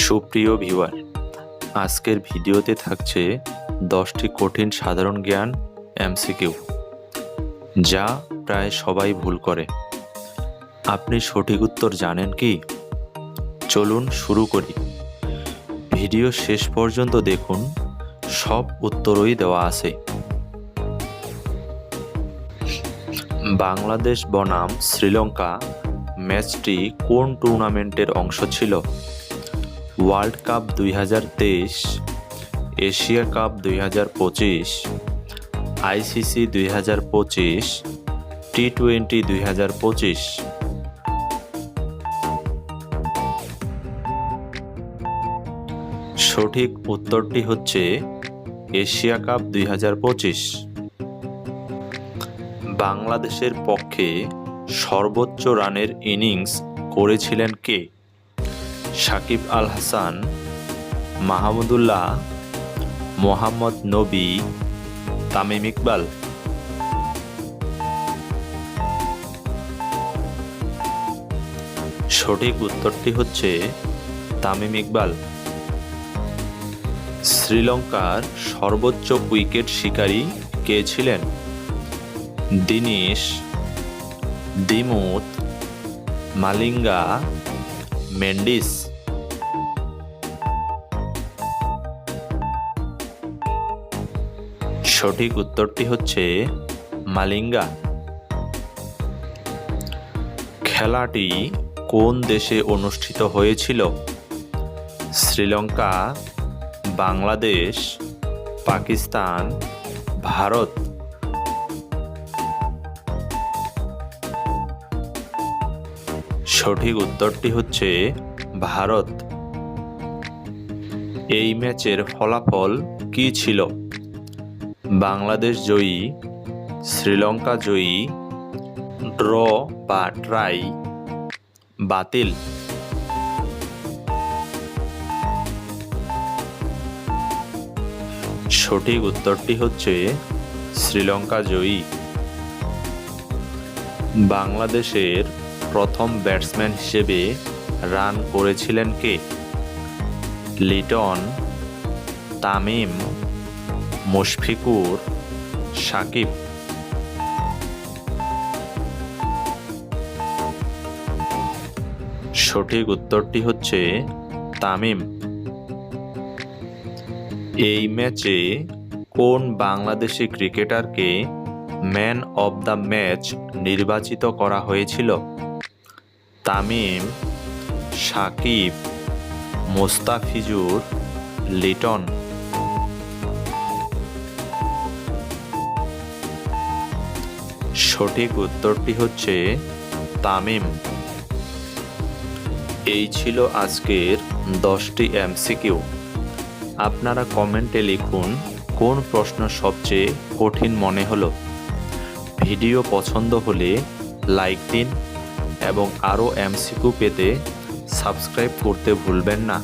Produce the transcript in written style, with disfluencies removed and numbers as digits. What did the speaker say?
সুপ্রিয় ভিউয়ার, আজকের ভিডিওতে থাকছে 10টি কঠিন সাধারণ জ্ঞান এমসিকিউ, যা প্রায় সবাই ভুল করে। আপনি সঠিক উত্তর জানেন কি? চলুন শুরু করি। ভিডিও শেষ পর্যন্ত দেখুন, সব উত্তরই দেওয়া আছে। বাংলাদেশ বনাম শ্রীলঙ্কা ম্যাচটি কোন টুর্নামেন্টের অংশ ছিল? World cup 2023, Asia cup 2025, ICC 2025, টি-20 2025। সঠিক উত্তরটি হচ্ছে এশিয়া কাপ 2025। বাংলাদেশের পক্ষে সর্বোচ্চ রানের ইনিংস করেছিলেন কে? সাকিব আল হাসান, মাহমুদুল্লাহ, মোহাম্মদ নবী, তামিম ইকবাল। সঠিক উত্তরটি হচ্ছে তামিম ইকবাল। শ্রীলঙ্কার সর্বোচ্চ উইকেট শিকারী কে ছিলেন? দিনেশ, দিমুথ, মালিঙ্গা, মেন্ডিস। সঠিক উত্তরটি হচ্ছে মালিঙ্গা। খেলাটি কোন দেশে অনুষ্ঠিত হয়েছিল? শ্রীলঙ্কা, বাংলাদেশ, পাকিস্তান, ভারত। সঠিক উত্তরটি হচ্ছে ভারত। এই ম্যাচের ফলাফল কী ছিল? বাংলাদেশ জয়ী, শ্রীলঙ্কা জয়ী, ড্র বা ট্রাই, বাতিল। সঠিক উত্তরটি হচ্ছে শ্রীলঙ্কা জয়ী। বাংলাদেশের প্রথম ব্যাটসম্যান হিসেবে রান করেছিলেন কে? লিটন, তামিম, মুশফিকুর, সাকিব। সঠিক উত্তরটি হচ্ছে তামিম। এই ম্যাচে কোন বাংলাদেশি ক্রিকেটারকে ম্যান অব দ্য ম্যাচ নির্বাচিত করা হয়েছিল? তামিম, সাকিব, মোস্তাফিজুর, লিটন। সঠিক উত্তরটি হচ্ছে তামিম। এই ছিল আজকের 10টি এমসিকিউ। আপনারা কমেন্টে লিখুন কোন প্রশ্ন সবচেয়ে কঠিন মনে হলো। ভিডিও পছন্দ হলে লাইক দিন এবং আরও এমসিকিউ পেতে সাবস্ক্রাইব করতে ভুলবেন না।